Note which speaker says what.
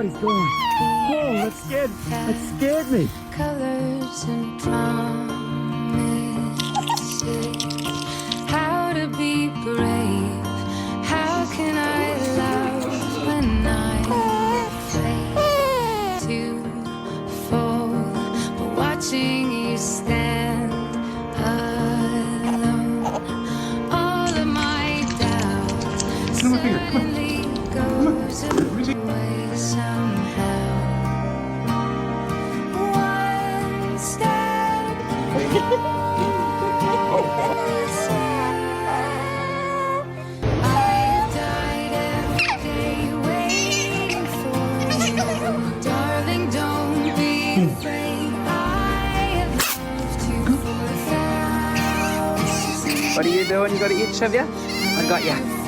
Speaker 1: God, he's gone. Oh, that scared me.
Speaker 2: Colors and promises. How to be brave. How can I love when I'm afraid to fall? But watching you stand alone, all of my doubt suddenly goes away somehow. One step I've died every day waiting for you. Darling, don't be afraid. I have loved you for 1,000
Speaker 3: What are you doing? You got to eat, have you? I got you.